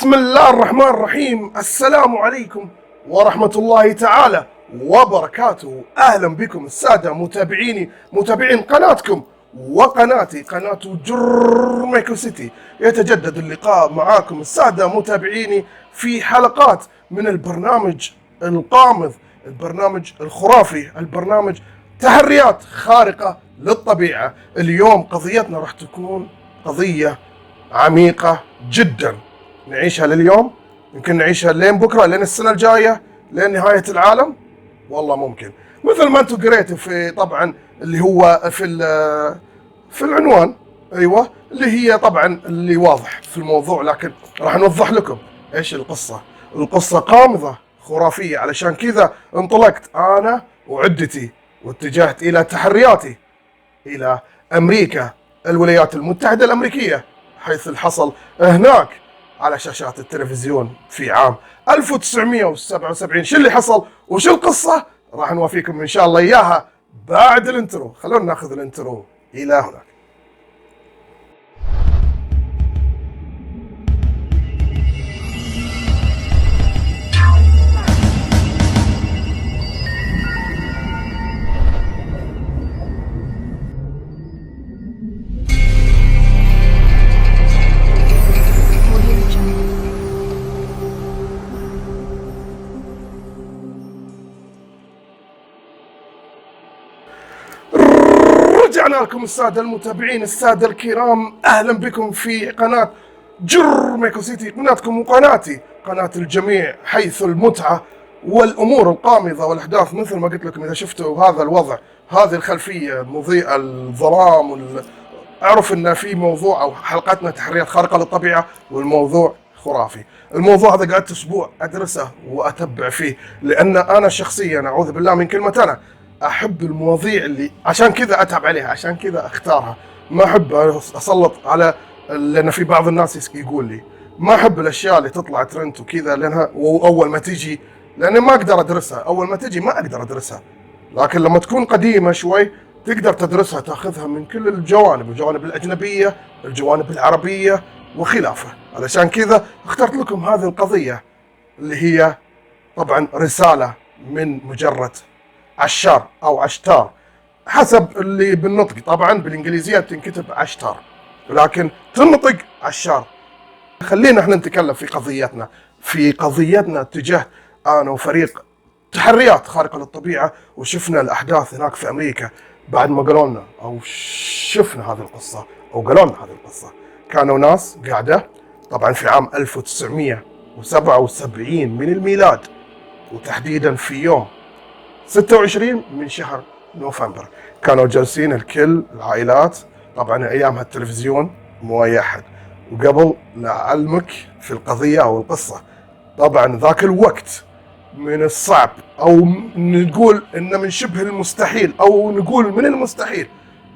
بسم الله الرحمن الرحيم. السلام عليكم ورحمة الله تعالى وبركاته. أهلا بكم السادة متابعين قناتكم وقناتي قناة جرميكو سيتي. يتجدد اللقاء معاكم السادة متابعيني في حلقات من البرنامج القامض، البرنامج الخرافي، البرنامج تحريات خارقة للطبيعة. اليوم قضيتنا راح تكون قضية عميقة جدا، نعيشها لليوم، يمكن نعيشها لين بكرة، لين السنة الجاية، لين نهاية العالم، والله ممكن. مثل ما انتم قريتوا في طبعا اللي هو في العنوان، ايوه، اللي هي طبعا اللي واضح في الموضوع، لكن راح نوضح لكم ايش القصة. القصة قامضة خرافية، علشان كذا انطلقت انا وعدتي واتجهت الى تحرياتي الى امريكا، الولايات المتحدة الامريكية، حيث الحصل هناك على شاشات التلفزيون في عام 1977. شو اللي حصل وشو القصة راح نوافيكم ان شاء الله اياها بعد الانترو. خلونا ناخذ الانترو الى هناك. رجعنا لكم السادة المتابعين، السادة الكرام، أهلا بكم في قناة جرميكو سيتي، قناتكم وقناتي، قناة الجميع، حيث المتعة والأمور القامضة والأحداث مثل ما قلت لكم. إذا شفتوا هذا الوضع، هذه الخلفية مضيئة، الظلام، أعرف أن في موضوع أو حلقتنا تحريات خارقة للطبيعة، والموضوع خرافي. الموضوع هذا قعدت أسبوع أدرسه وأتبع فيه، لأن أنا شخصيا أعوذ بالله من كلمة أنا احب المواضيع اللي عشان كذا اتعب عليها، عشان كذا اختارها. ما احب اسلط على، لان في بعض الناس يقول لي ما احب الاشياء اللي تطلع ترند وكذا، لانها واول ما تجي، لان ما اقدر ادرسها، اول ما تجي ما اقدر ادرسها. لكن لما تكون قديمه شوي تقدر تدرسها، تاخذها من كل الجوانب، الجوانب الاجنبيه، الجوانب العربيه وخلافه. علشان كذا اخترت لكم هذه القضيه، اللي هي طبعا رساله من مجرد عشار او عشتار، حسب اللي بالنطق. طبعا بالانجليزيه بتنكتب عشتار، ولكن تنطق عشار. خلينا احنا نتكلم في قضيتنا اتجاه انا وفريق تحريات خارقه للطبيعه، وشفنا الاحداث هناك في امريكا بعد ما قالوا لنا او شفنا هذه القصه او قالوا لنا هذه القصه. كانوا ناس قاعده طبعا في عام 1977 من الميلاد، وتحديدا في يوم 26 من شهر نوفمبر. كانوا جالسين الكل، العائلات، طبعا ايامها التلفزيون مويحد. وقبل لعلمك في القضية او القصة، طبعا ذاك الوقت من الصعب او نقول انه من شبه المستحيل او نقول من المستحيل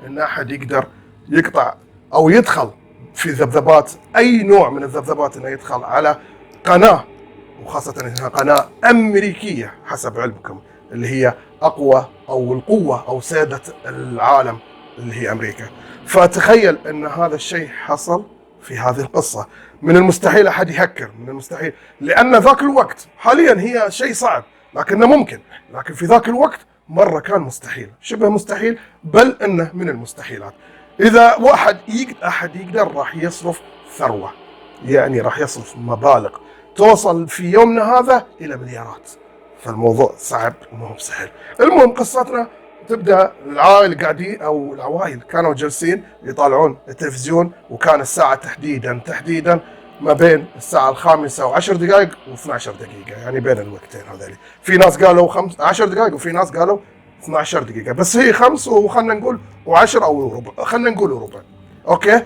ان احد يقدر يقطع او يدخل في ذبذبات، اي نوع من الذبذبات، انه يدخل على قناة، وخاصة انها قناة امريكية حسب علمكم، اللي هي أقوى أو القوة أو سادة العالم اللي هي أمريكا. فتخيل أن هذا الشيء حصل في هذه القصة. من المستحيل أحد يهكر، من المستحيل، لأن ذاك الوقت حاليا هي شيء صعب لكنه ممكن، لكن في ذاك الوقت مرة كان مستحيل، شبه مستحيل، بل أنه من المستحيلات. إذا أحد يقدر راح يصرف ثروة، يعني راح يصرف مبالغ توصل في يومنا هذا إلى مليارات. فالموضوع صعب وما هو سهل. المهم قصتنا تبدا، العائله قاعدين او العوائل كانوا جالسين يطالعون التلفزيون، وكان الساعه تحديدا ما بين الساعه 5:10 و12 دقيقه، يعني بين الوقتين هذول. في ناس قالوا 10 دقائق وفي ناس قالوا 12 دقيقه، بس هي 5 وخلنا نقول و10 او ربع، خلنا نقول ربع. اوكي.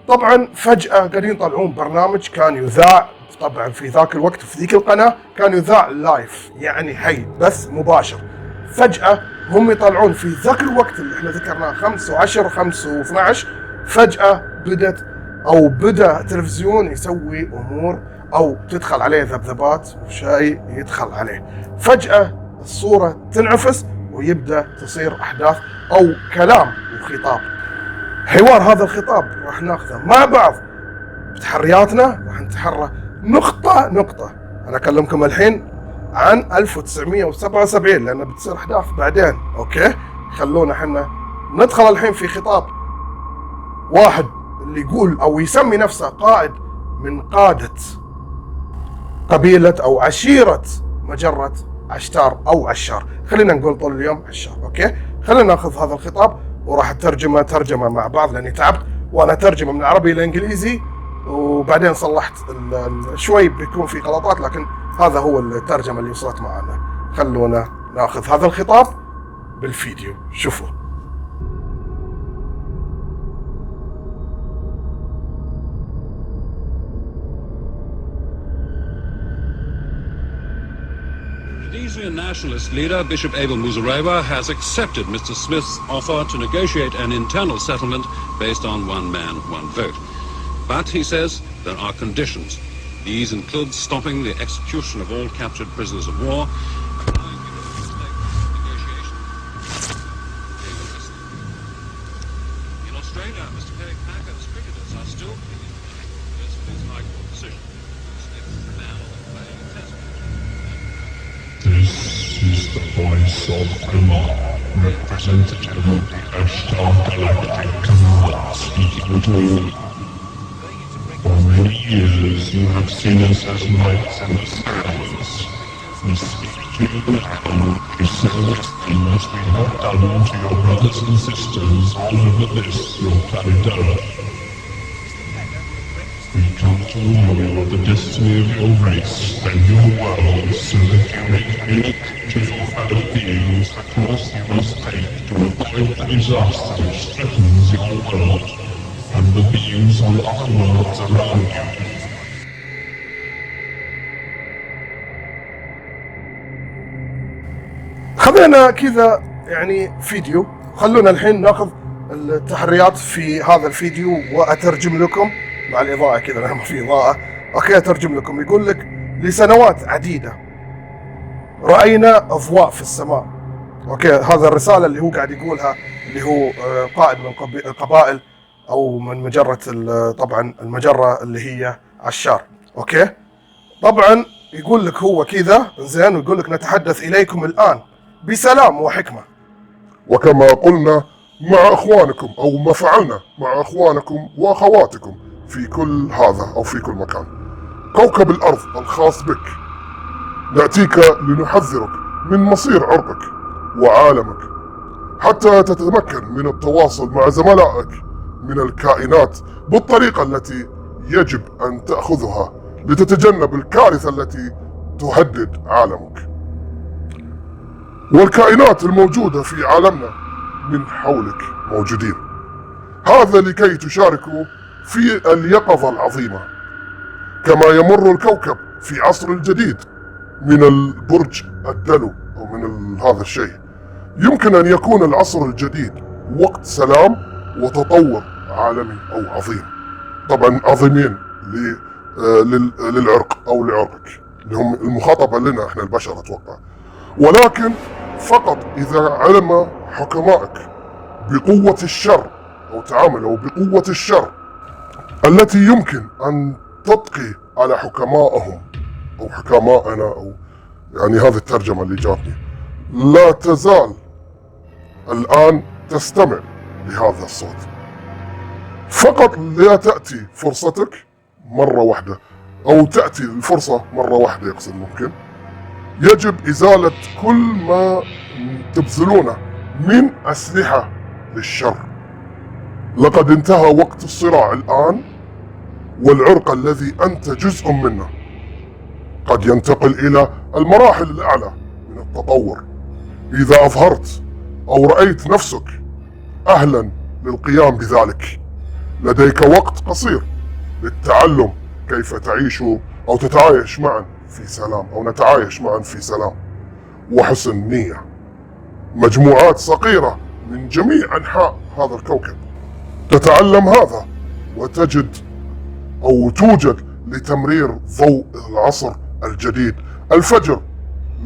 طبعا فجاه قاعدين يطالعون برنامج كان يذاع طبعا في ذاك الوقت، في ذيك القناة كان يذاع لايف، يعني حي، بث مباشر. فجأة هم يطلعون في ذاك الوقت اللي احنا ذكرناه 5 و10 5 و12، فجأة بدأ التلفزيون يسوي أمور أو تدخل عليه ذبذبات وشيء يدخل عليه. فجأة الصورة تنعفس ويبدأ تصير أحداث أو كلام وخطاب. حوار هذا الخطاب راح ناخذه مع بعض بتحرياتنا، راح نتحرى نقطة. أنا أكلمكم الحين عن 1977 لأن بتصير أحداث بعدين. أوكي، خلونا حنا ندخل الحين في خطاب واحد اللي يقول أو يسمي نفسه قائد من قادة قبيلة أو عشيرة مجرة عشتار أو عشار. خلينا نقول طول اليوم عشار. أوكي، خلينا ناخذ هذا الخطاب وراح ترجمة مع بعض لأني تعبت وأنا ترجمة من العربي لإنجليزي، وبعدين صلحت شوي بيكون في غلطات، لكن هذا هو الترجمة اللي وصلت معنا. خلونا ناخذ هذا الخطاب بالفيديو، شوفوا. Rhodesian nationalist leader Bishop Abel Muzorewa has accepted Mr. Smith's offer to negotiate an internal settlement based on one man, one vote. But, he says, there are conditions. These include stopping the execution of all captured prisoners of war. In Australia, Mr. Kerry Packer's cricketers are still pleading with his High Court decision. Smith is the man on the playing test match. This is the voice of Umar, representative of the Ashtar Galactic Command, speaking to you. For many years you have seen us as knights and servants. We speak to you now to say the same as we have done to your brothers and sisters all over this, your planet Earth. We come to warn you of the destiny of your race and your world, so that you may communicate to your fellow beings the course you must take to avoid the disaster which threatens your world and the beings on other worlds around you. خذينا كذا يعني فيديو. خلونا الحين ناخذ التحريات في هذا الفيديو وأترجم لكم مع الإضاءة كذا، لأن ما في إضاءة. أوكي، أترجم لكم. يقول لك: لسنوات عديدة رأينا أضواء في السماء. أوكي، هذا الرسالة اللي هو قاعد يقولها، اللي هو قائد من القبائل أو من مجرة طبعا المجرة اللي هي عشار. أوكي، طبعا يقول لك هو كذا زين، ويقول لك: نتحدث إليكم الآن بسلام وحكمة، وكما قلنا مع أخوانكم أو ما فعلنا مع أخوانكم وأخواتكم في كل هذا أو في كل مكان. كوكب الأرض الخاص بك، نأتيك لنحذرك من مصير عرقك وعالمك حتى تتمكن من التواصل مع زملائك من الكائنات بالطريقة التي يجب أن تأخذها لتتجنب الكارثة التي تهدد عالمك والكائنات الموجودة في عالمنا من حولك موجودين. هذا لكي تشاركوا في اليقظة العظيمة كما يمر الكوكب في عصر الجديد من البرج الدلو أو من هذا الشيء. يمكن أن يكون العصر الجديد وقت سلام وتطور عالمي أو عظيم، طبعا عظيمين للعرق أو لعرقك اللي هم المخاطبة لنا احنا البشر أتوقع، ولكن فقط إذا علم حكمائك بقوة الشر أو تعاملوا بقوة الشر التي يمكن أن تبقي على حكمائهم أو حكمائنا، أو يعني هذه الترجمة اللي جاتني. لا تزال الآن تستمع لهذا الصوت، فقط لا تأتي فرصتك مرة واحدة أو تأتي الفرصة مرة واحدة، يقصد ممكن يجب إزالة كل ما تبذلونه من أسلحة للشر. لقد انتهى وقت الصراع الآن، والعرق الذي أنت جزء منه قد ينتقل إلى المراحل الأعلى من التطور. إذا أظهرت أو رأيت نفسك أهلا للقيام بذلك، لديك وقت قصير للتعلم كيف تعيش أو تتعايش معا في سلام، أو نتعايش معا في سلام وحسن نية. مجموعات صغيرة من جميع أنحاء هذا الكوكب تتعلم هذا وتجد أو توجد لتمرير ضوء العصر الجديد. الفجر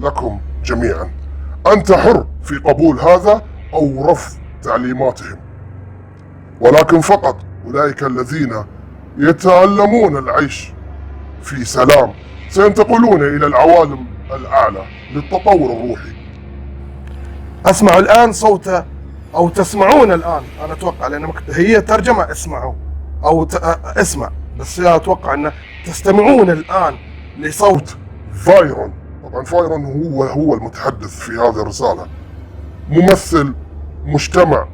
لكم جميعا، أنت حر في قبول هذا أو رفض تعليماتهم، ولكن فقط أولئك الذين يتعلمون العيش في سلام، سينتقلون إلى العوالم الأعلى للتطور الروحي. اسمعوا الآن صوته، أو تسمعون الآن، أنا أتوقع لأن هي ترجمة اسمعوا أو اسمع، بس أتوقع أن تستمعون الآن لصوت فايرون. طبعا فايرون هو المتحدث في هذه الرسالة، ممثل مجتمع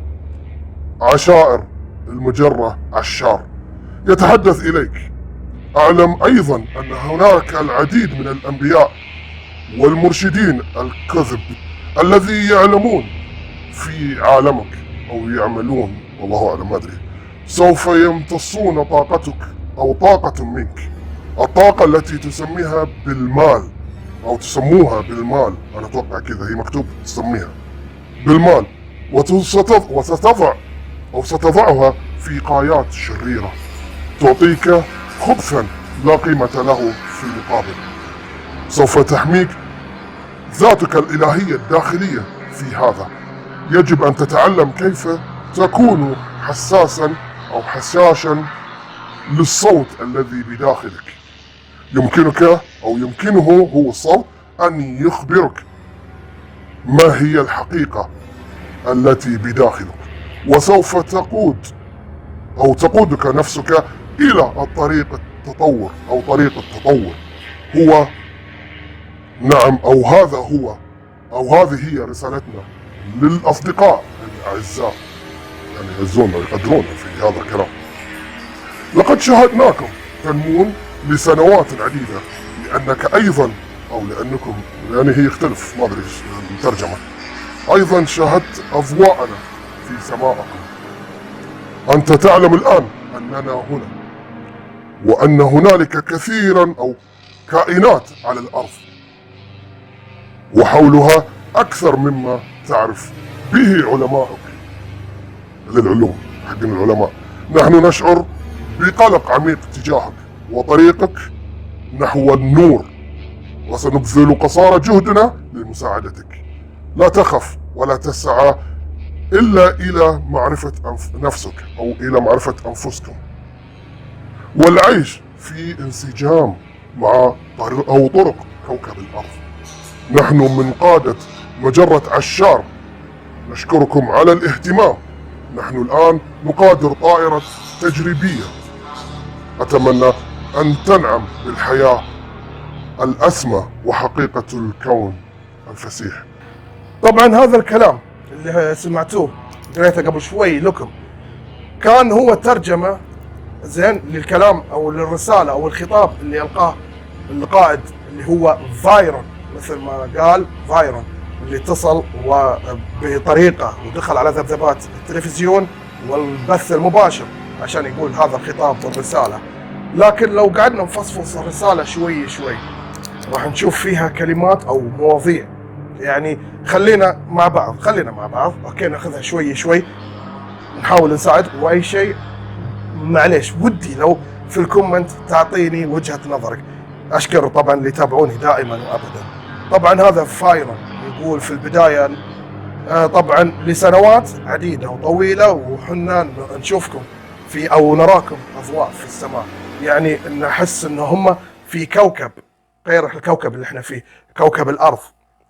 عشائر المجرة عشار، يتحدث إليك. أعلم أيضا أن هناك العديد من الأنبياء والمرشدين الكذب الذي يعلمون في عالمك أو يعملون، والله أعلم ما أدري، سوف يمتصون طاقتك أو طاقة منك، الطاقة التي تسميها بالمال أو تسموها بالمال، أنا أتوقع كذا هي مكتوب تسميها بالمال، وستضع أو ستضعها في قايات شريرة تعطيك خبثا لا قيمة له في المقابل. سوف تحميك ذاتك الإلهية الداخلية في هذا. يجب أن تتعلم كيف تكون حساسا أو حساشا للصوت الذي بداخلك. يمكنك أو يمكنه هو الصوت أن يخبرك ما هي الحقيقة التي بداخلك، وسوف تقودك نفسك إلى الطريق التطور أو طريق التطور. هو نعم، أو هذا هو، أو هذه هي رسالتنا للأصدقاء الأعزاء، يعني يعزونا ويقدرونا في هذا الكلام. لقد شاهدناكم تنمون لسنوات عديدة، لأنك أيضا أو لأنكم، يعني هي يختلف ما أدري الترجمة، أيضا شاهدت أضواءنا في سماءكم. أنت تعلم الآن أننا هنا، وأن هنالك كثيرا أو كائنات على الأرض وحولها أكثر مما تعرف به علماؤك للعلوم حقين العلماء. نحن نشعر بقلق عميق تجاهك وطريقك نحو النور، وسنبذل قصارى جهدنا لمساعدتك. لا تخف ولا تسعى إلا إلى معرفة نفسك أو إلى معرفة أنفسكم، والعيش في انسجام مع طرق كوكب الأرض. نحن من قادة مجرة عشار نشكركم على الاهتمام. نحن الآن نقادر طائرة تجريبية، أتمنى أن تنعم بالحياة الأسمى وحقيقة الكون الفسيح. طبعا هذا الكلام اللي سمعتوه قريته قبل شوي لكم كان هو ترجمة زين للكلام أو للرسالة أو الخطاب اللي يلقاه القائد اللي هو فايرون، مثل ما قال فايرون، اللي اتصل وبطريقة ودخل على ذبذبات التلفزيون والبث المباشر عشان يقول هذا الخطاب والرسالة. لكن لو قعدنا نفصفص الرسالة شوي شوي راح نشوف فيها كلمات أو مواضيع، يعني خلينا مع بعض اوكي، ناخذها شوي شوي، نحاول نساعد. واي شيء معليش ودي لو في الكومنت تعطيني وجهة نظرك. اشكر طبعا اللي يتابعوني دائما وابدا. طبعا هذا فايرون يقول في البداية طبعا لسنوات عديدة وطويلة وحنا نشوفكم في او نراكم اضواء في السماء، يعني نحس ان هم في كوكب غير الكوكب اللي احنا فيه، كوكب الارض،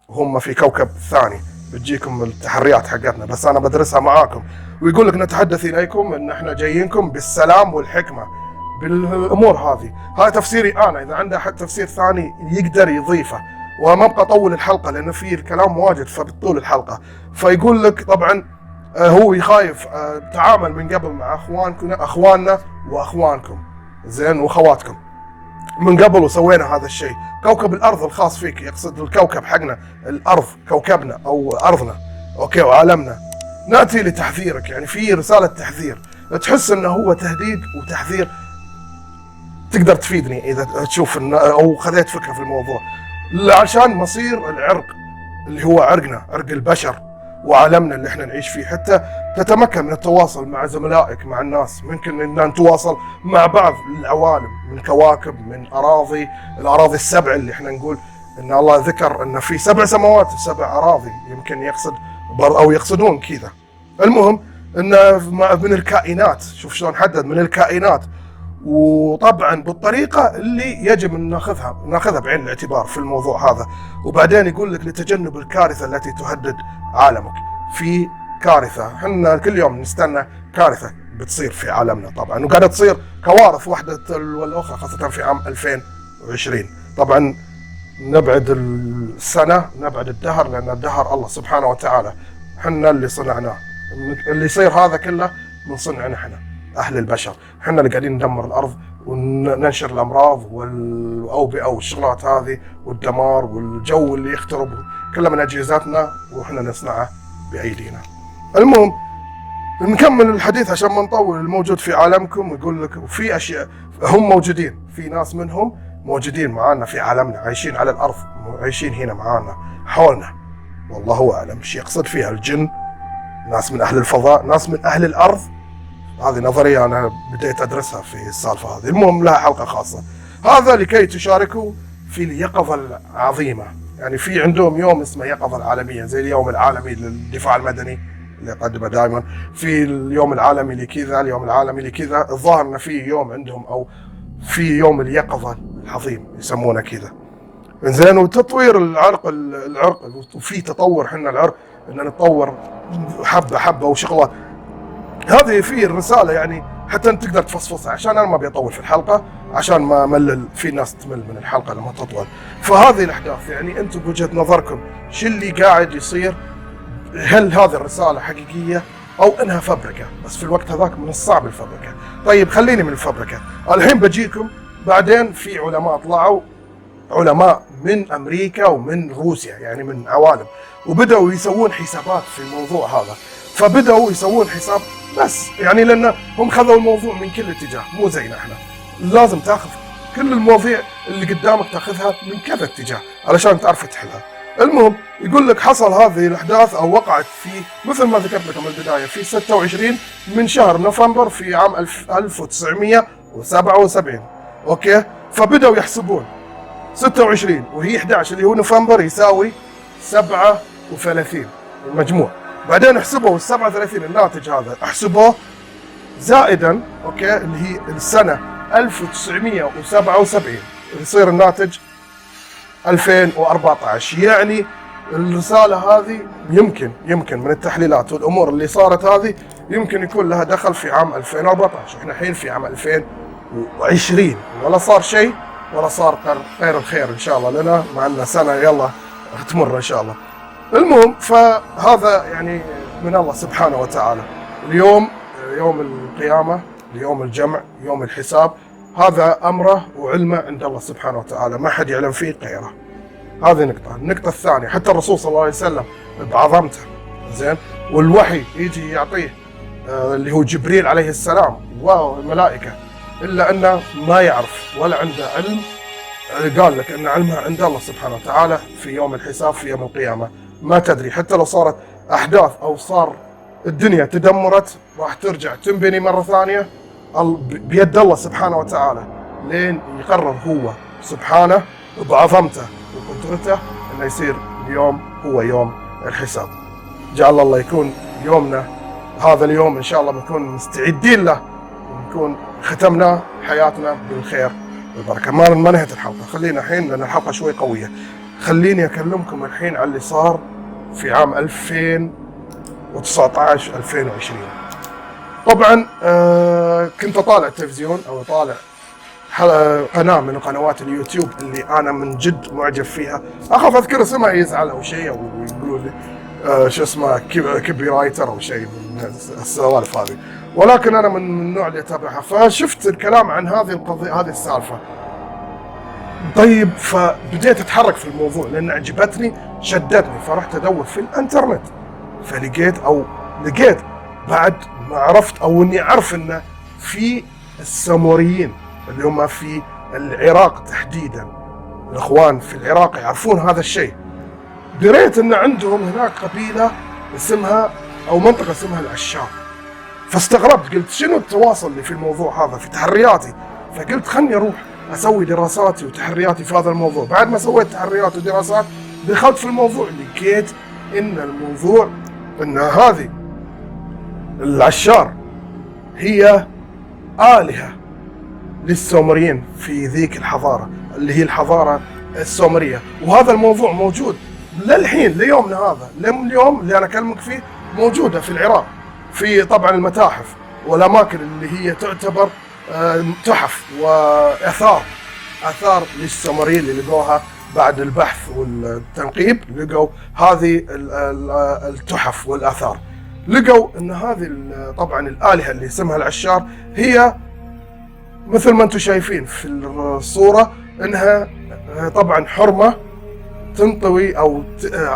وهم في كوكب ثاني. بتجيكم التحريات حقتنا بس انا بدرسها معاكم. ويقول لك نتحدث اليكم ان احنا جايينكم بالسلام والحكمة بالامور هذه. هاي تفسيري انا، اذا عنده حد تفسير ثاني يقدر يضيفه، وما ابقى اطول الحلقة لان في الكلام واجد فبتطول الحلقة. فيقول لك طبعا هو يخايف تعامل من قبل مع اخواننا واخوانكم زين واخواتكم من قبل، وسوينا هذا الشيء. كوكب الارض الخاص فيك، يقصد الكوكب حقنا الارض، كوكبنا او ارضنا اوكي وعالمنا. ناتي لتحذيرك، يعني في رسالة تحذير، تحس انه هو تهديد وتحذير. تقدر تفيدني اذا تشوف او خذيت فكرة في الموضوع، عشان مصير العرق اللي هو عرقنا، عرق البشر وعالمنا اللي احنا نعيش فيه، حتى تتمكن من التواصل مع زملائك، مع الناس. ممكن ان نتواصل مع بعض العوالم من كواكب، من اراضي، الاراضي السبع اللي احنا نقول ان الله ذكر ان في 7 سماوات و7 اراضي، يمكن يقصد او يقصدون كذا. المهم ان من الكائنات، شوف شلون حدد من الكائنات، وطبعا بالطريقة اللي يجب أن ناخذها بعين الاعتبار في الموضوع هذا. وبعدين يقول لك لتجنب الكارثة التي تهدد عالمك. في كارثة، احنا كل يوم نستنى كارثة بتصير في عالمنا طبعا، وقاعدة تصير كوارث واحدة والأخرى، خاصة في عام 2020. طبعا نبعد السنة، نبعد الدهر، لأن الدهر الله سبحانه وتعالى، حنا اللي صنعناه. اللي يصير هذا كله من صنعنا احنا أهل البشر، حنا اللي قاعدين ندمر الأرض وننشر الأمراض والأوبئة والشغلات هذه والدمار والجو اللي يخترب، كله من أجهزتنا وإحنا نصنعه بأيدينا. المهم نكمل الحديث عشان ما نطول. الموجود في عالمكم يقول لك في أشياء هم موجودين، في ناس منهم موجودين معانا في عالمنا، عايشين على الأرض، عايشين هنا معانا حولنا، والله أعلم ايش يقصد فيها. الجن، ناس من أهل الفضاء، ناس من أهل الأرض. هذه نظرية أنا بديت أدرسها في السالفة هذه، المهم لها حلقة خاصة. هذا لكي تشاركوا في اليقظة العظيمة. يعني في عندهم يوم اسمه يقظة العالمية، زي اليوم العالمي للدفاع المدني اللي يقدمه دائما، في اليوم العالمي لكذا، اليوم العالمي لكذا. الظاهر أن في يوم عندهم، أو في يوم اليقظة العظيم يسمونه كذا. إنزين، وتطوير العرق، وفي تطور حنا العرق، إن نتطور حبة حبة وشغلات. هذه في الرسالة يعني حتى انت تقدر تفصفصها، عشان انا ما بيطول في الحلقة، عشان ما ملل، في ناس تمل من الحلقة لما تطول. فهذه الاحداث يعني انتم بوجهة نظركم شو اللي قاعد يصير؟ هل هذه الرسالة حقيقية او انها فبركة؟ بس في الوقت هذاك من الصعب الفبركة. طيب خليني من الفبركة الحين بجيكم. بعدين في علماء طلعوا، علماء من امريكا ومن روسيا، يعني من عوالم، وبدأوا يسوون حسابات في الموضوع هذا. فبدأوا يسوون حساب بس، يعني لأن هم خذوا الموضوع من كل اتجاه، مو زينا احنا. لازم تاخذ كل المواضيع اللي قدامك تاخذها من كذا اتجاه علشان تعرف تحلها. المهم يقول لك حصل هذه الأحداث أو وقعت في، مثل ما ذكرت لكم البداية، في 26 من شهر نوفمبر في عام 1977. أوكي، فبدأوا يحسبون 26 وهي 11 اللي هو نوفمبر يساوي 37 المجموع. بعدين احسبوا ال 37 الناتج هذا، احسبوه زائدا، اوكي، اللي هي السنة 1977 يصير الناتج 2014. يعني الرسالة هذه يمكن من التحليلات والامور اللي صارت هذه يمكن يكون لها دخل في عام 2014. احنا الحين في عام 2020، ولا صار شيء ولا صار خير الخير ان شاء الله لنا، مع ان سنة يلا تمر ان شاء الله. المهم فهذا يعني من الله سبحانه وتعالى. اليوم يوم القيامة، يوم الجمع، يوم الحساب، هذا أمره وعلمه عند الله سبحانه وتعالى، ما حد يعلم فيه غيره. هذه نقطة. النقطة الثانية، حتى الرسول صلى الله عليه وسلم بعظمته، زين، والوحي يجي يعطيه اللي هو جبريل عليه السلام والملائكة، إلا أنه ما يعرف ولا عنده علم. قال لك أن علمها عند الله سبحانه وتعالى في يوم الحساب، في يوم القيامة. ما تدري، حتى لو صارت أحداث أو صار الدنيا تدمرت، راح ترجع تنبني مرة ثانية بيد الله سبحانه وتعالى، لين يقرر هو سبحانه بعظمته وقدرته أنه يصير اليوم هو يوم الحساب. جعل الله يكون يومنا هذا اليوم إن شاء الله بنكون مستعدين له، ونكون ختمنا حياتنا بالخير والبركة. ما نهت الحلقة، خلينا الحين لأن الحلقة شوي قوية. خليني أكلمكم الحين عن اللي صار في عام 2019 2020. طبعا كنت أطالع التلفزيون أو أطالع قناة من قنوات اليوتيوب اللي أنا من جد معجب فيها، أخاف أذكر اسمها يزعل أو شيء، أو يقولوا لي شو اسمه كيبي رايتر أو شيء من السوالف هذه، ولكن أنا من النوع اللي أتابعها. فشفت الكلام عن هذه القضية، هذه السالفة. طيب فبديت أتحرك في الموضوع لأن عجبتني، شدتني، فرحت أدور في الإنترنت، فلقيت بعد ما عرفت أو إني أعرف إن في الساموريين اللي هم في العراق تحديدا، الإخوان في العراق يعرفون هذا الشيء. دريت إن عندهم هناك قبيلة اسمها أو منطقة اسمها العشار. فاستغربت، قلت شنو التواصل اللي في الموضوع هذا في تحرياتي؟ فقلت خلني أروح أسوي دراساتي وتحرياتي في هذا الموضوع. بعد ما سويت تحريات ودراسات دخلت في الموضوع، لقيت إن الموضوع إن هذه العشار هي آلهة للسومريين في ذيك الحضارة اللي هي الحضارة السومرية. وهذا الموضوع موجود للحين ليومنا هذا، اليوم اللي أنا أكلمك فيه موجودة في العراق، في طبعا المتاحف والأماكن اللي هي تعتبر تحف وآثار للسومريين اللي لقوها بعد البحث والتنقيب. لقوا هذه التحف والآثار، لقوا ان هذه طبعا الآلهة اللي اسمها العشار هي مثل ما انتم شايفين في الصورة، انها طبعا حرمة تنطوي او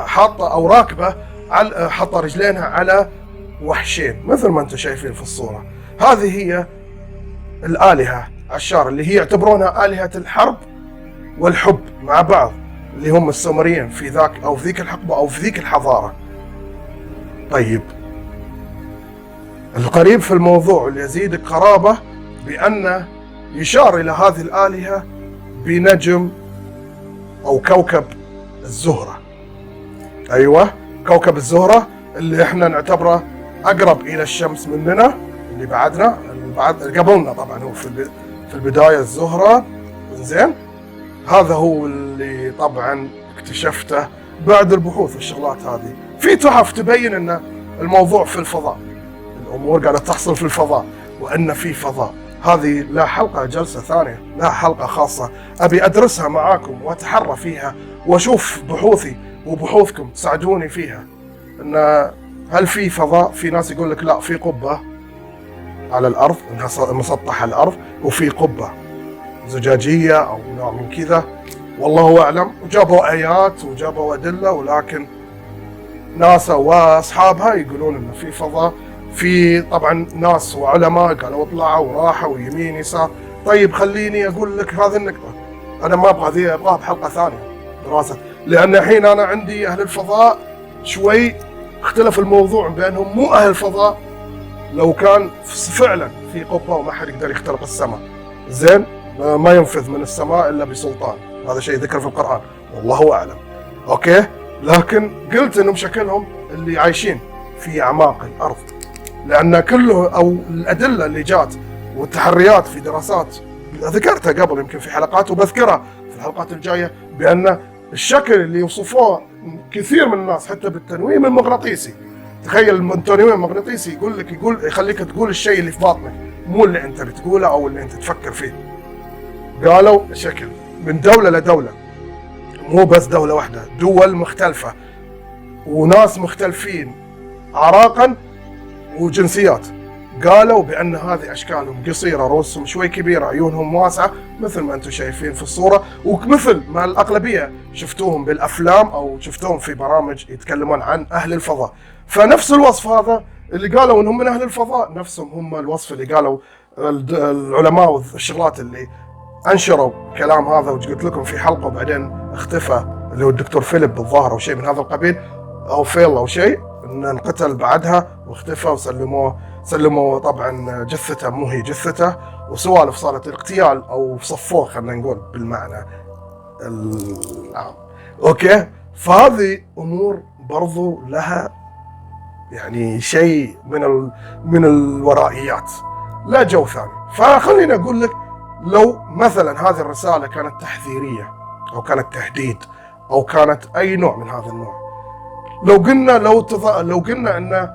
حاطة او راكبة على حاطة رجلينها على وحشين مثل ما انتم شايفين في الصورة. هذه هي الآلهة عشار اللي هي يعتبرونها آلهة الحرب والحب مع بعض، اللي هم السومريين في ذاك او في ذيك الحقبة او في ذيك الحضارة. طيب القريب في الموضوع اللي يزيد قرابة بأن يشار إلى هذه الآلهة بنجم أو كوكب الزهرة. أيوة، كوكب الزهرة اللي احنا نعتبره أقرب إلى الشمس مننا، اللي بعدنا قبلنا طبعا هو في البداية الزهرة. زين، هذا هو اللي طبعا اكتشفته بعد البحوث والشغلات هذه. في تحف تبين أن الموضوع في الفضاء، الأمور قاعدة تحصل في الفضاء، وأن في فضاء. هذه لا حلقة جلسة ثانية، لا حلقة خاصة أبي أدرسها معاكم وأتحرى فيها وأشوف بحوثي وبحوثكم تساعدوني فيها. أن هل في فضاء؟ في ناس يقول لك لا، في قبة على الأرض أنها مسطح الأرض، وفي قبة زجاجية أو نوع من كذا، والله أعلم. وجابوا آيات وجابوا أدلة، ولكن ناسا وأصحابها يقولون أن في فضاء. في طبعا ناس وعلماء قالوا اطلعوا وراحوا يمين يسار. طيب خليني أقول لك هذه النقطة، أنا ما أبغى ذي، أبغاها بحلقة ثانية دراسة، لأن الحين أنا عندي أهل الفضاء شوي اختلف الموضوع بأنهم مو أهل فضاء. لو كان فعلا في قبة وما حد يقدر يخترق السماء، زين، ما ينفذ من السماء إلا بسلطان، هذا شيء ذكر في القرآن والله أعلم. أوكي، لكن قلت إنهم شكلهم اللي عايشين في أعماق الأرض، لأن كله أو الأدلة اللي جات والتحريات في دراسات ذكرتها قبل يمكن في حلقات وبذكرها في الحلقات الجاية، بأن الشكل اللي يوصفوه كثير من الناس حتى بالتنويم المغناطيسي. تخيل التنويم المغناطيسي يقول يخليك تقول الشيء اللي في باطنك، مو اللي أنت بتقوله أو اللي أنت تفكر فيه. قالوا شكل من دولة لدولة، مو بس دولة واحدة، دول مختلفة وناس مختلفين أعراقا وجنسيات. قالوا بأن هذه أشكالهم قصيرة، رؤوسهم شوي كبيرة، عيونهم واسعة مثل ما أنتم شايفين في الصورة، ومثل ما الأغلبية شفتوهم بالأفلام أو شفتوهم في برامج يتكلمون عن أهل الفضاء. فنفس الوصف هذا اللي قالوا إنهم من أهل الفضاء، نفسهم هم الوصف اللي قالوا العلماء والشغلات اللي أنشروا كلام هذا. وقلت لكم في حلقة وبعدين اختفى اللي هو الدكتور فيليب بالظاهر أو شيء من هذا القبيل، أو فيل أو شيء، إنه انقتل بعدها واختفى، وسلموا طبعا جثته، مو هي جثته، وسوالف صارت اغتيال أو صفوه خلينا نقول بالمعنى العام. أوكي، فهذه أمور برضو لها يعني شيء من الورائيات، لا جو ثاني. فخليني أقول لك، لو مثلا هذه الرسالة كانت تحذيرية أو كانت تهديد أو كانت أي نوع من هذا النوع، لو قلنا أن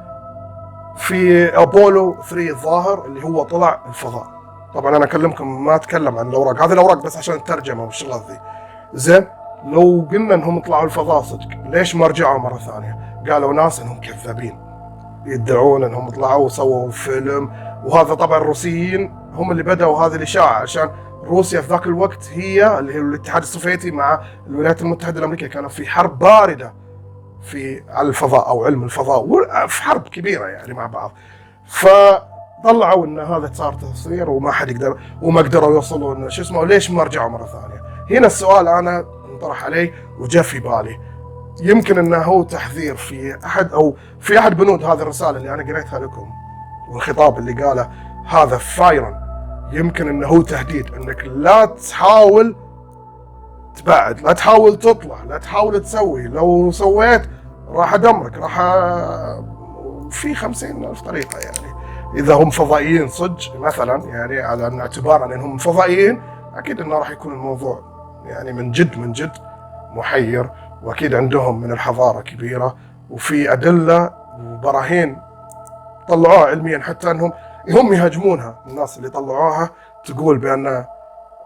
في أبولو 3 الظاهر اللي هو طلع الفضاء، طبعا أنا أكلمكم ما أتكلم عن الأوراق، هذه الأوراق بس عشان الترجمة والشغلات ذي. زين، لو قلنا أنهم طلعوا الفضاء صدق، ليش ما رجعوا مرة ثانية؟ قالوا ناس أنهم كذابين، يدعون أنهم طلعوا وسووا فيلم. وهذا طبعا الروسيين هم اللي بدأوا هذه الإشاعة، عشان روسيا في ذاك الوقت هي اللي هي الاتحاد السوفيتي مع الولايات المتحدة الأمريكية كانوا في حرب باردة على الفضاء أو علم الفضاء، وفي حرب كبيرة يعني مع بعض. فطلعوا إن هذا صار تصوير وما حد يقدر وما قدروا يوصلوا إن شو اسمه، ليش ما رجعوا مرة ثانية؟ هنا السؤال أنا انطرح علي وجاء في بالي، يمكن إنه هو تحذير في أحد بنود هذه الرسالة اللي أنا قريتها لكم، والخطاب اللي قاله هذا فايرا، يمكن إنه هو تهديد إنك لا تحاول تبعد، لا تحاول تطلع، لا تحاول تسوي، لو سويت راح أدمرك، راح في 50,000 طريقة يعني. اذا هم فضائيين صدق مثلا، يعني على ان اعتبار انهم فضائيين، اكيد انه راح يكون الموضوع يعني من جد محير، واكيد عندهم من الحضاره كبيره، وفي ادله وبراهين طلعوها علميا، حتى انهم هم يهاجمونها. الناس اللي طلعوها تقول بان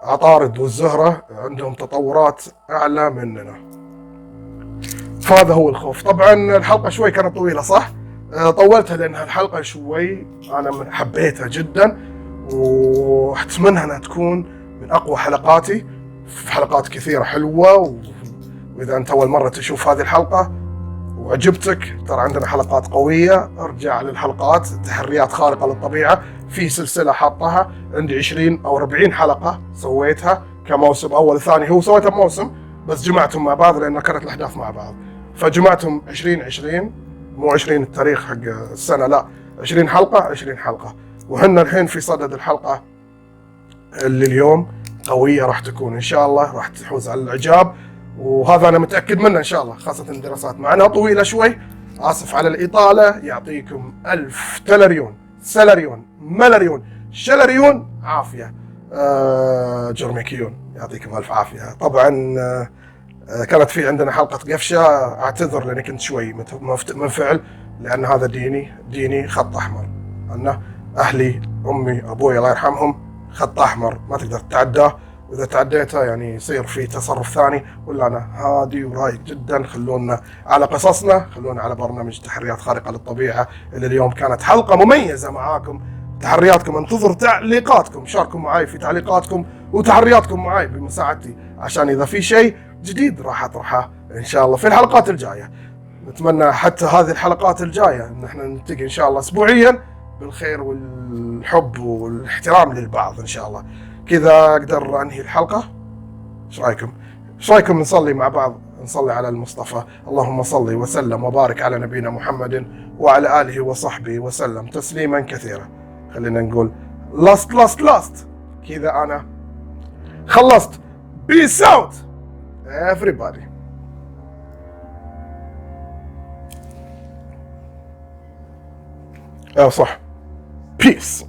عطارد والزهره عندهم تطورات اعلى مننا. فهذا هو الخوف. طبعا الحلقه شوي كانت طويله صح؟ طولتها لانها الحلقه شوي انا حبيتها جدا، واحتملها انها تكون من اقوى حلقاتي. في حلقات كثيره حلوه، واذا انت اول مره تشوف هذه الحلقه وعجبتك، ترى عندنا حلقات قويه. ارجع للحلقات تحريات خارقه للطبيعه، في سلسله حاطها عندي 20 او 40 حلقه سويتها كموسم اول وثاني. هو سويتها بموسم بس جمعتهم مع بعض لان كانت الاحداث مع بعض، فجمعتهم 20 مو 20 التاريخ حق السنه، لا 20 حلقه. وهن الحين في صدد الحلقه اللي اليوم قويه راح تكون ان شاء الله، راح تحوز على الاعجاب، وهذا انا متاكد منه ان شاء الله، خاصه الدراسات معنا طويله شوي. اسف على الاطاله، يعطيكم الف تلريون سلريون ملريون شلريون عافيه. جرميكيون يعطيكم الف عافيه. طبعا كانت في عندنا حلقه قفشه، اعتذر لاني كنت شوي منفعل، لان هذا ديني خط احمر. انا اهلي امي ابوي الله يرحمهم خط احمر ما تقدر تتعداه، واذا تعديته يعني يصير في تصرف ثاني. ولا انا هادي ورايق جدا. خلونا على قصصنا، خلونا على برنامج تحريات خارقه للطبيعه اللي اليوم كانت حلقه مميزه معاكم. تحرياتكم، انتظر تعليقاتكم، شاركوا معي في تعليقاتكم وتحرياتكم معي بمساعدتي، عشان اذا في شيء جديد راح اطرحه ان شاء الله في الحلقات الجايه. نتمنى حتى هذه الحلقات الجايه ان احنا نلتقي ان شاء الله اسبوعيا بالخير والحب والاحترام للبعض ان شاء الله. كذا اقدر انهي الحلقه. ايش رايكم نصلي مع بعض، نصلي على المصطفى. اللهم صل وسلم وبارك على نبينا محمد وعلى اله وصحبه وسلم تسليما كثيرا. خلينا نقول لاست كذا انا خلصت. Peace out everybody. صح. Peace.